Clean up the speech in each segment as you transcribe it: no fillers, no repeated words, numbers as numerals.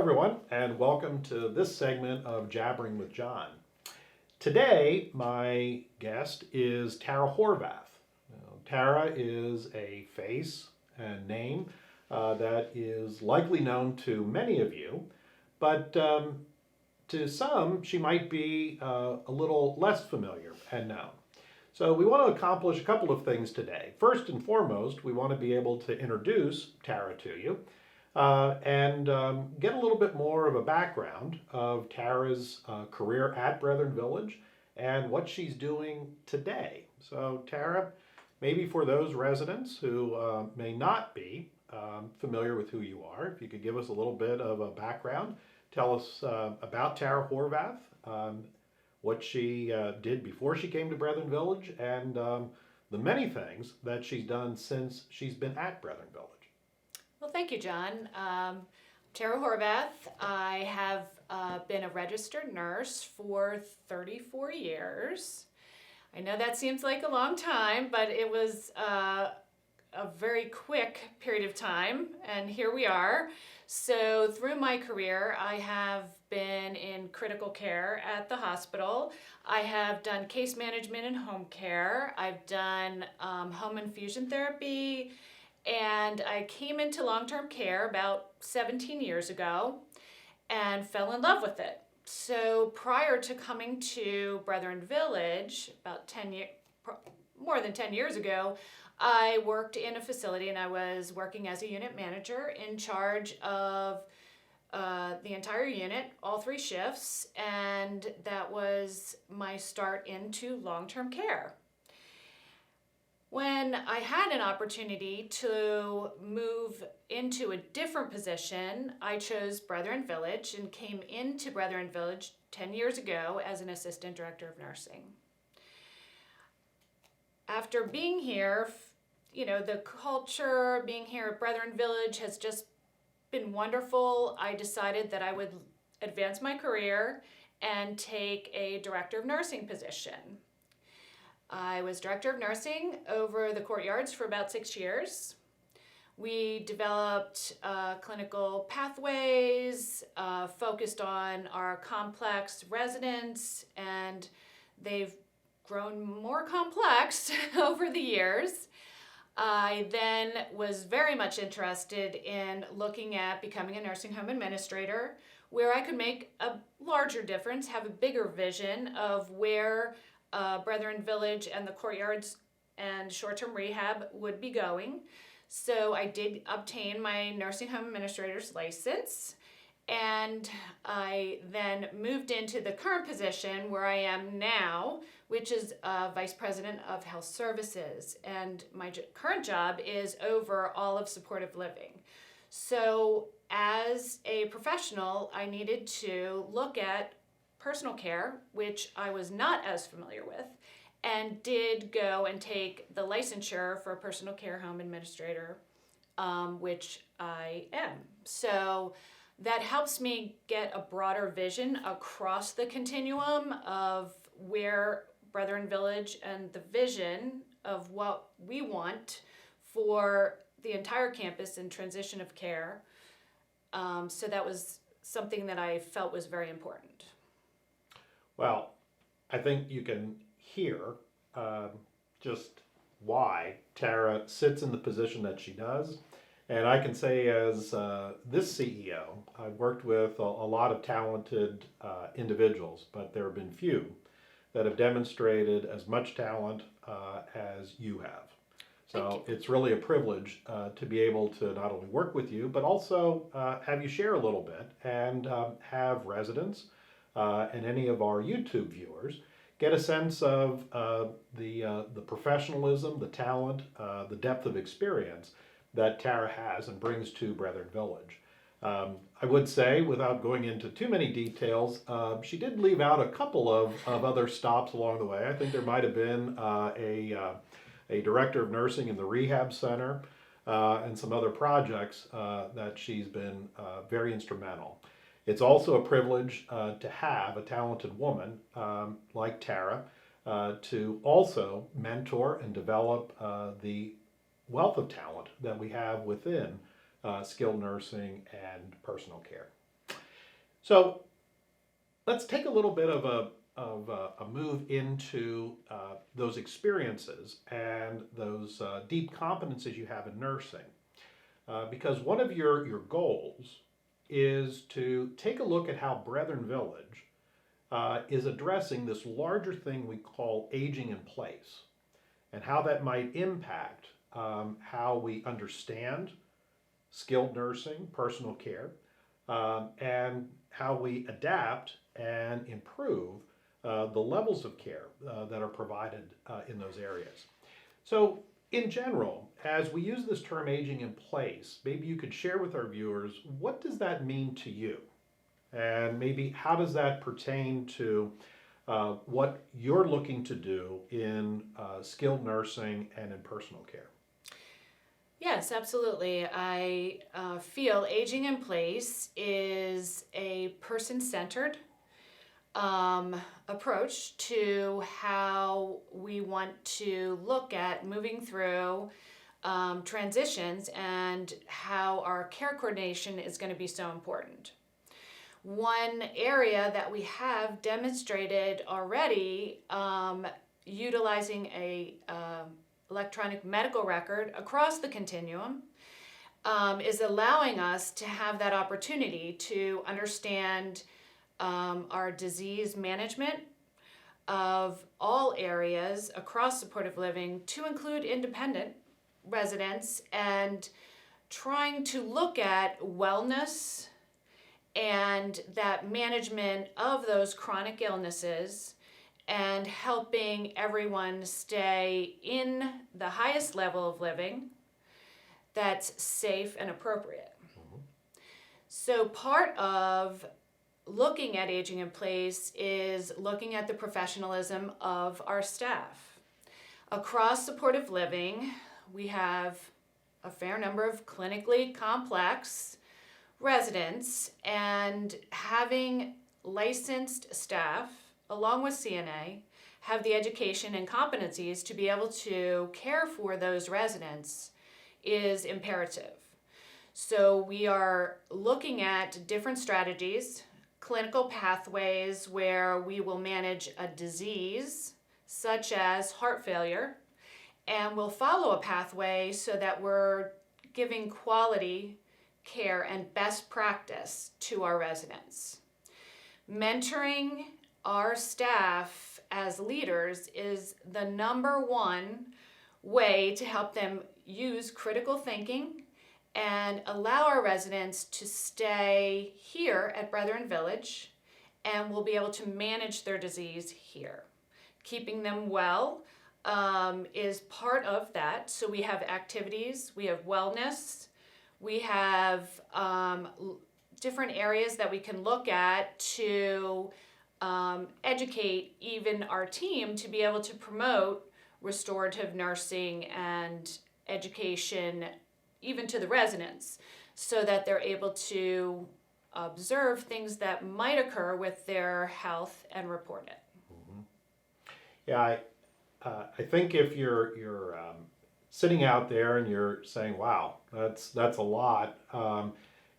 everyone, and welcome to this segment of Jabbering with John. Today, my guest is Tara Horvath. Tara is a face and name that is likely known to many of you, but to some, she might be a little less familiar and known. So we want to accomplish a couple of things today. First and foremost, we want to be able to introduce Tara to you and get a little bit more of a background of Tara's career at Brethren Village and what she's doing today. So Tara, maybe for those residents who may not be familiar with who you are, if you could give us a little bit of a background, tell us about Tara Horvath, what she did before she came to Brethren Village, and the many things that she's done since she's been at Brethren Village. Well, thank you, John. Tara Horvath. I have been a registered nurse for 34 years. I know that seems like a long time, but it was a very quick period of time, and here we are. So through my career, I have been in critical care at the hospital. I have done case management and home care. I've done home infusion therapy, and I came into long-term care about 17 years ago and fell in love with it. So prior to coming to Brethren Village, more than 10 years ago, I worked in a facility and I was working as a unit manager in charge of the entire unit, all 3 shifts, and that was my start into long-term care. When I had an opportunity to move into a different position, I chose Brethren Village and came into Brethren Village 10 years ago as an assistant director of nursing. After being here, the culture being here at Brethren Village has just been wonderful. I decided that I would advance my career and take a director of nursing position. I was director of nursing over the courtyards for about 6 years. We developed clinical pathways, focused on our complex residents, and they've grown more complex over the years. I then was very much interested in looking at becoming a nursing home administrator, where I could make a larger difference, have a bigger vision of where Brethren Village and the courtyards and short-term rehab would be going. So I did obtain my nursing home administrator's license, and I then moved into the current position where I am now, which is Vice President of Health Services. And my current job is over all of supportive living. So as a professional, I needed to look at personal care, which I was not as familiar with, and did go and take the licensure for a personal care home administrator, which I am. So that helps me get a broader vision across the continuum of where Brethren Village and the vision of what we want for the entire campus and transition of care. So that was something that I felt was very important. Well, I think you can hear just why Tara sits in the position that she does. And I can say as this CEO, I've worked with a lot of talented individuals, but there have been few that have demonstrated as much talent as you have. So it's really a privilege to be able to not only work with you, but also have you share a little bit and have residents and any of our YouTube viewers get a sense of the professionalism, the talent, the depth of experience that Tara has and brings to Brethren Village. I would say, without going into too many details, she did leave out a couple of other stops along the way. I think there might have been a director of nursing in the rehab center and some other projects that she's been very instrumental. It's also a privilege to have a talented woman like Tara to also mentor and develop the wealth of talent that we have within skilled nursing and personal care. So let's take a little bit of a move into those experiences and those deep competencies you have in nursing. Because one of your goals is to take a look at how Brethren Village is addressing this larger thing we call aging in place and how that might impact how we understand skilled nursing, personal care, and how we adapt and improve the levels of care that are provided in those areas. So, in general, as we use this term aging in place, maybe you could share with our viewers, what does that mean to you? And maybe how does that pertain to what you're looking to do in skilled nursing and in personal care? Yes, absolutely. I feel aging in place is a person-centered approach to how we want to look at moving through transitions and how our care coordination is going to be so important. One area that we have demonstrated already utilizing a electronic medical record across the continuum is allowing us to have that opportunity to understand our disease management of all areas across supportive living to include independent residents and trying to look at wellness and that management of those chronic illnesses and helping everyone stay in the highest level of living that's safe and appropriate. Mhm. So part of looking at aging in place is looking at the professionalism of our staff. Across supportive living, we have a fair number of clinically complex residents, and having licensed staff along with CNA have the education and competencies to be able to care for those residents is imperative. So we are looking at different strategies, clinical pathways where we will manage a disease such as heart failure, and we'll follow a pathway so that we're giving quality care and best practice to our residents. Mentoring our staff as leaders is the number one way to help them use critical thinking and allow our residents to stay here at Brethren Village, and we'll be able to manage their disease here. Keeping them well is part of that. So we have activities, we have wellness, we have different areas that we can look at to educate even our team to be able to promote restorative nursing and education even to the residents so that they're able to observe things that might occur with their health and report it. Mm-hmm. Yeah, I think if you're sitting out there and you're saying, "Wow, that's a lot,"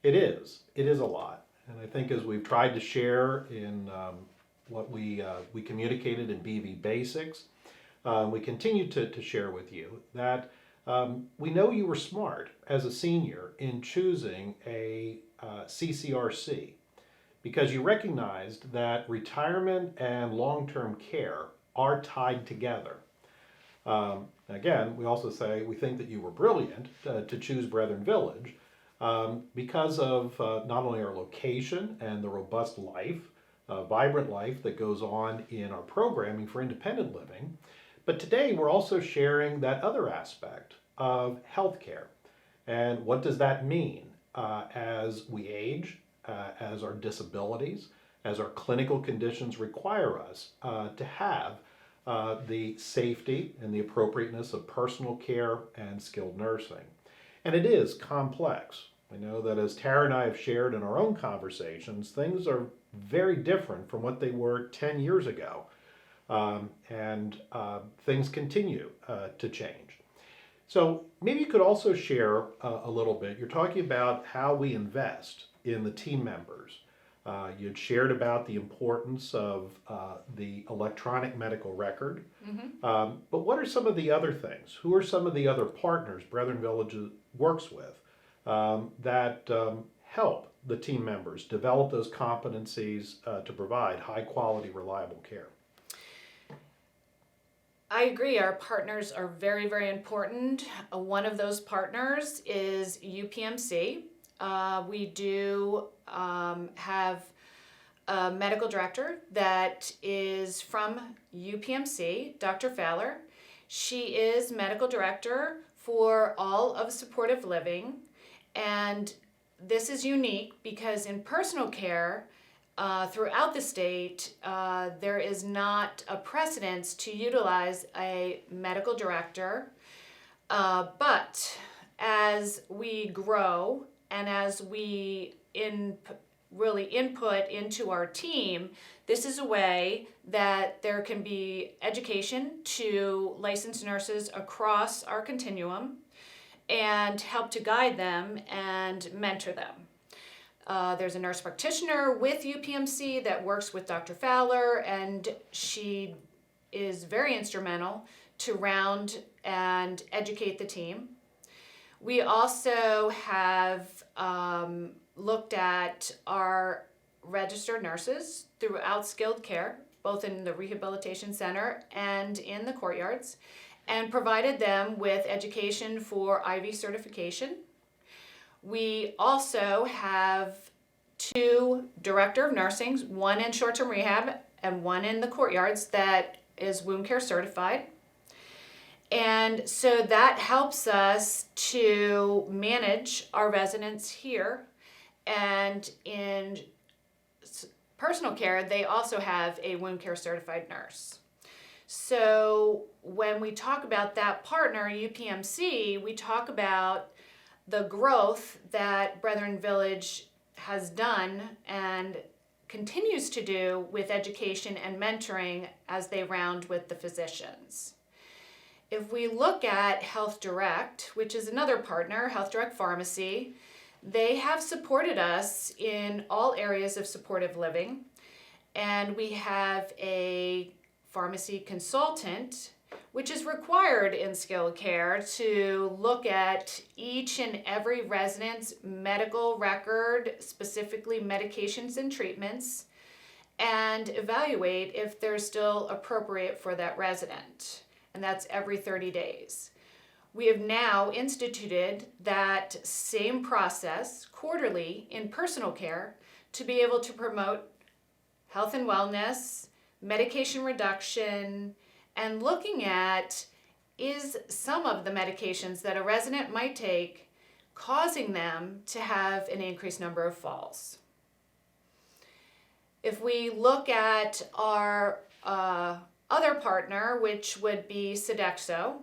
it is a lot. And I think as we've tried to share in what we communicated in BV Basics, we continue to share with you that we know you were smart as a senior in choosing a CCRC because you recognized that retirement and long-term care are tied together. Again, we also say we think that you were brilliant to choose Brethren Village because of not only our location and the robust life, vibrant life that goes on in our programming for independent living, but today we're also sharing that other aspect of healthcare. And what does that mean as we age, as our disabilities, as our clinical conditions require us to have the safety and the appropriateness of personal care and skilled nursing. And it is complex. I know that as Tara and I have shared in our own conversations, things are very different from what they were 10 years ago. And things continue to change. So maybe you could also share a little bit. You're talking about how we invest in the team members You'd shared about the importance of the electronic medical record. But what are some of the other things? Who are some of the other partners Brethren Village works with that help the team members develop those competencies to provide high quality, reliable care? I agree. Our partners are very, very important. One of those partners is UPMC. We do have a medical director that is from UPMC, Dr. Fowler. She is medical director for all of supportive living, and this is unique because in personal care, throughout the state, there is not a precedence to utilize a medical director. But as we grow and as we really input into our team, this is a way that there can be education to licensed nurses across our continuum and help to guide them and mentor them. There's a nurse practitioner with UPMC that works with Dr. Fowler, and she is very instrumental to round and educate the team. We also have looked at our registered nurses throughout skilled care, both in the rehabilitation center and in the courtyards, and provided them with education for IV certification. We also have 2 director of nursing, one in short-term rehab and one in the courtyards that is wound care certified. And so that helps us to manage our residents here. And in personal care, they also have a wound care certified nurse. So when we talk about that partner, UPMC, we talk about the growth that Brethren Village has done and continues to do with education and mentoring as they round with the physicians. If we look at Health Direct, which is another partner, Health Direct Pharmacy, they have supported us in all areas of supportive living, and we have a pharmacy consultant, which is required in skilled care to look at each and every resident's medical record, specifically medications and treatments, and evaluate if they're still appropriate for that resident. And that's every 30 days. We have now instituted that same process quarterly in personal care to be able to promote health and wellness, medication reduction, and looking at is some of the medications that a resident might take causing them to have an increased number of falls. If we look at our other partner, which would be Sodexo,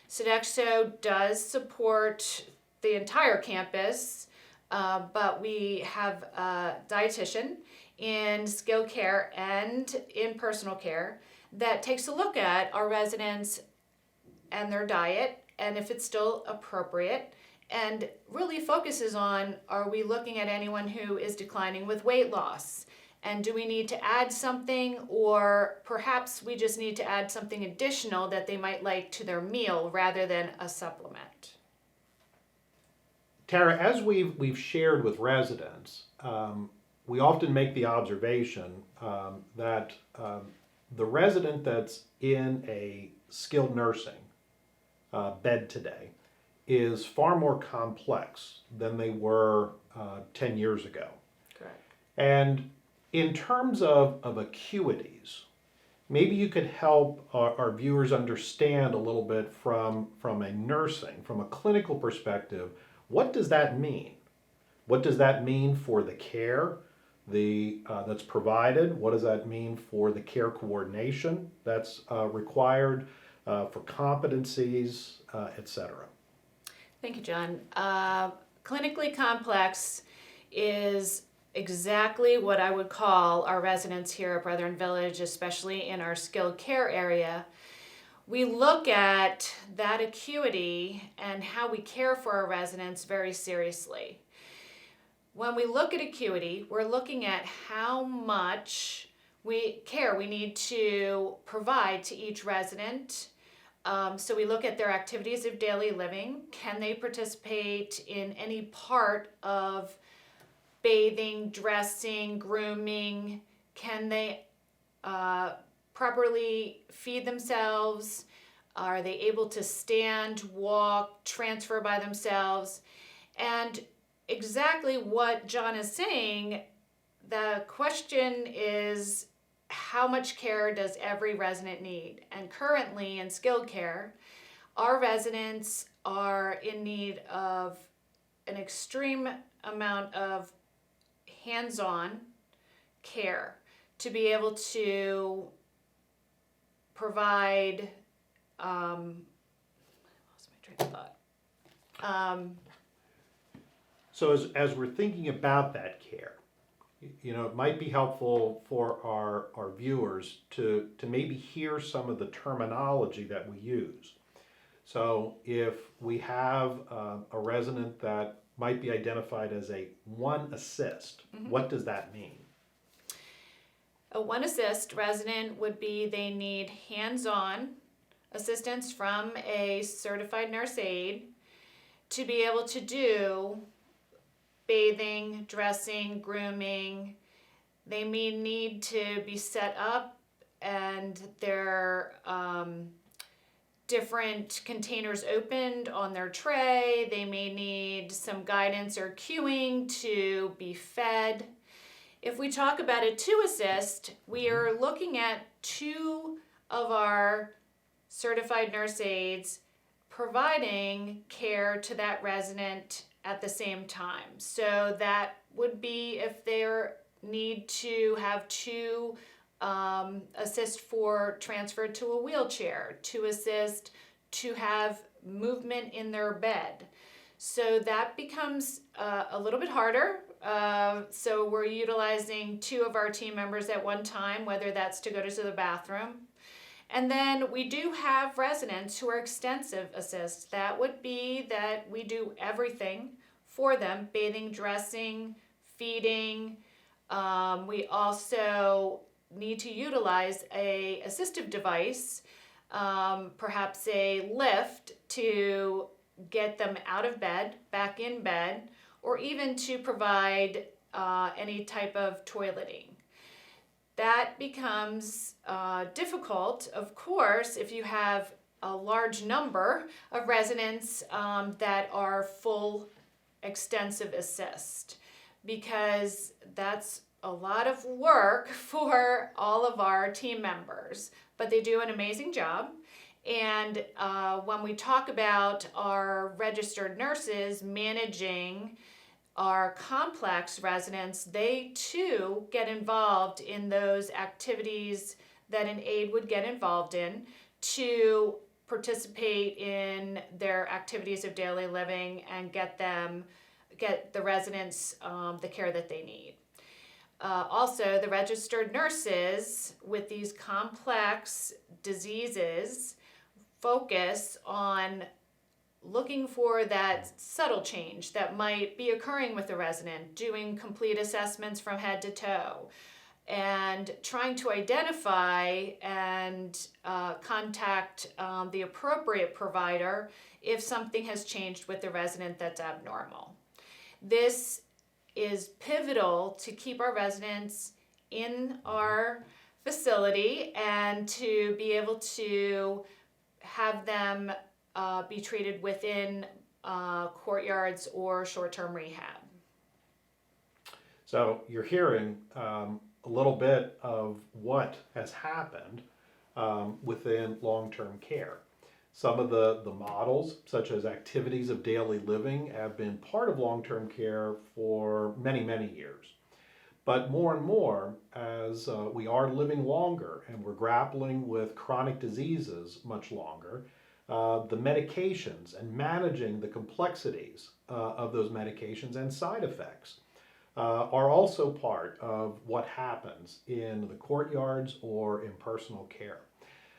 Sodexo does support the entire campus, but we have a dietitian in skilled care and in personal care that takes a look at our residents and their diet and if it's still appropriate, and really focuses on, are we looking at anyone who is declining with weight loss? And do we need to add something, or perhaps we just need to add something additional that they might like to their meal rather than a supplement? Tara, as we've shared with residents, we often make the observation that the resident that's in a skilled nursing bed today is far more complex than they were 10 years ago. Correct. And in terms of acuities, maybe you could help our viewers understand a little bit from a clinical perspective, what does that mean? What does that mean for the care that's provided? What does that mean for the care coordination that's required, for competencies, etc.? Thank you, John. Clinically complex is exactly what I would call our residents here at Brethren Village, especially in our skilled care area. We look at that acuity and how we care for our residents very seriously. when we look at acuity, we're looking at how much care we need to provide to each resident. So we look at their activities of daily living. Can they participate in any part of bathing, dressing, grooming? Can they properly feed themselves? Are they able to stand, walk, transfer by themselves? And exactly what John is saying, the question is, how much care does every resident need? And currently in skilled care, our residents are in need of an extreme amount of hands-on care to be able to provide, I lost my train of thought. So as we're thinking about that care, it might be helpful for our viewers to maybe hear some of the terminology that we use. So if we have a resident that might be identified as a one assist, what does that mean? A one assist resident would be they need hands-on assistance from a certified nurse aide to be able to do bathing, dressing, grooming. They may need to be set up and their different containers opened on their tray. They may need some guidance or cueing to be fed. If we talk about a two assist, we are looking at two of our certified nurse aides providing care to that resident at the same time. So that would be if they need to have two assist for transfer to a wheelchair, to assist to have movement in their bed. So that becomes a little bit harder. So we're utilizing two of our team members at one time, whether that's to go to the bathroom. And then we do have residents who are extensive assists. That would be that we do everything for them, bathing, dressing, feeding. We also need to utilize a assistive device, perhaps a lift to get them out of bed, back in bed, or even to provide any type of toileting. That becomes difficult, of course, if you have a large number of residents that are full extensive assist, because that's a lot of work for all of our team members, but they do an amazing job. And when we talk about our registered nurses managing our complex residents, they too get involved in those activities that an aide would get involved in to participate in their activities of daily living and get the residents the care that they need. Also, the registered nurses with these complex diseases focus on looking for that subtle change that might be occurring with the resident, doing complete assessments from head to toe, and trying to identify and contact the appropriate provider if something has changed with the resident that's abnormal. This is pivotal to keep our residents in our facility and to be able to have them be treated within courtyards or short-term rehab. So you're hearing a little bit of what has happened within long-term care. Some of the models, such as activities of daily living, have been part of long-term care for many, many years. But more and more, as we are living longer and we're grappling with chronic diseases much longer, the medications and managing the complexities of those medications and side effects are also part of what happens in the courtyards or in personal care.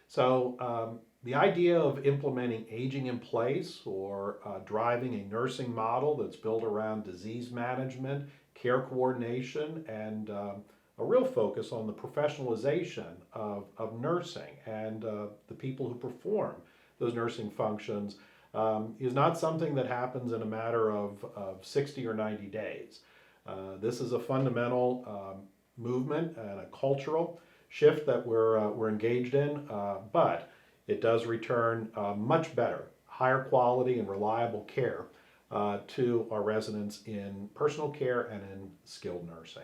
So the idea of implementing aging in place or driving a nursing model that's built around disease management care coordination, and a real focus on the professionalization of nursing and the people who perform those nursing functions is not something that happens in a matter of 60 or 90 days. This is a fundamental movement and a cultural shift that we're engaged in, but it does return much better, higher quality and reliable care to our residents in personal care and in skilled nursing.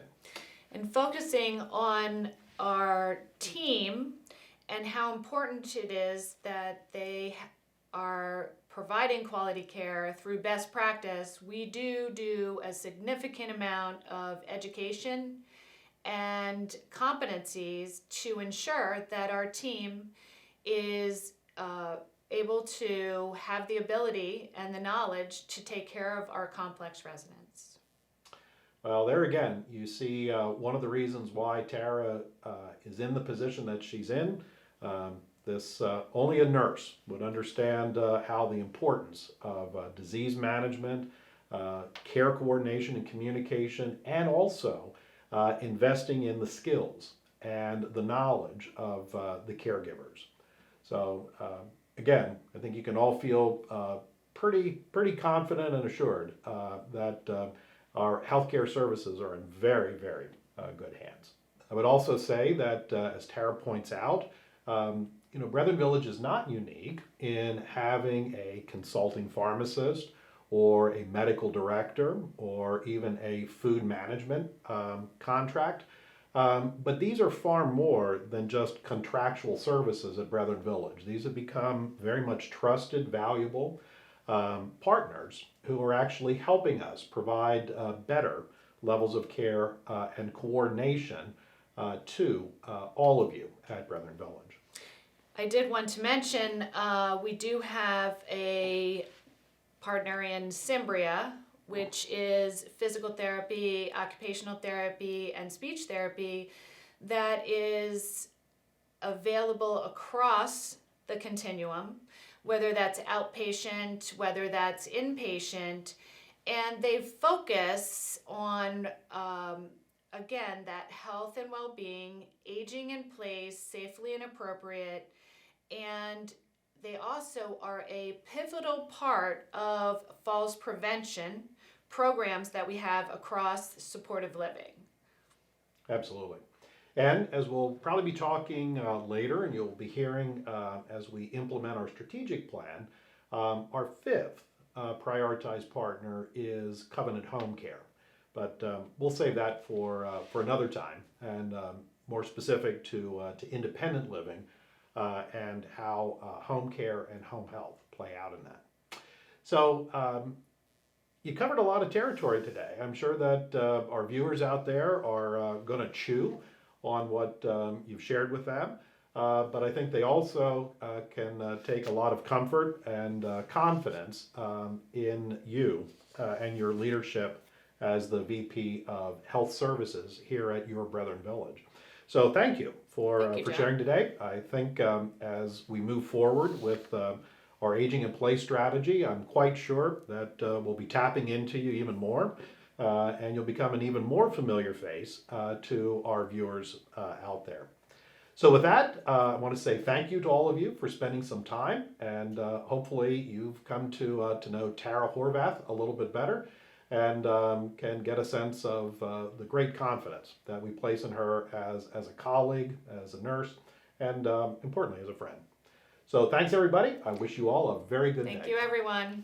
And focusing on our team and how important it is that they are providing quality care through best practice, we do a significant amount of education and competencies to ensure that our team is able to have the ability and the knowledge to take care of our complex residents. Well, there again, you see one of the reasons why Tara is in the position that she's in. Only a nurse would understand how the importance of disease management, care coordination and communication, and also investing in the skills and the knowledge of the caregivers. So again, I think you can all feel pretty confident and assured that our healthcare services are in very, very good hands. I would also say that, as Tara points out, Brethren Village is not unique in having a consulting pharmacist or a medical director or even a food management contract. But these are far more than just contractual services at Brethren Village. These have become very much trusted, valuable partners who are actually helping us provide better levels of care and coordination to all of you at Brethren Village. I did want to mention we do have a partner in Cimbria, which is physical therapy, occupational therapy, and speech therapy that is available across the continuum, whether that's outpatient, whether that's inpatient, and they focus on, again, that health and well-being, aging in place, safely and appropriate, and they also are a pivotal part of falls prevention programs that we have across supportive living. Absolutely. And as we'll probably be talking later, and you'll be hearing as we implement our strategic plan, our fifth prioritized partner is Covenant Home Care. But we'll save that for another time, and more specific to independent living and how home care and home health play out in that. So you covered a lot of territory today. I'm sure that our viewers out there are going to chew on what you've shared with them, but I think they also can take a lot of comfort and confidence in you and your leadership as the VP of Health Services here at your Brethren Village. So thank you for sharing today. I think as we move forward with our aging in place strategy, I'm quite sure that we'll be tapping into you even more, and you'll become an even more familiar face to our viewers out there. So with that, I want to say thank you to all of you for spending some time, and hopefully you've come to know Tara Horvath a little bit better, and can get a sense of the great confidence that we place in her as a colleague, as a nurse, and importantly as a friend. So thanks everybody. I wish you all a very good day. Thank you everyone.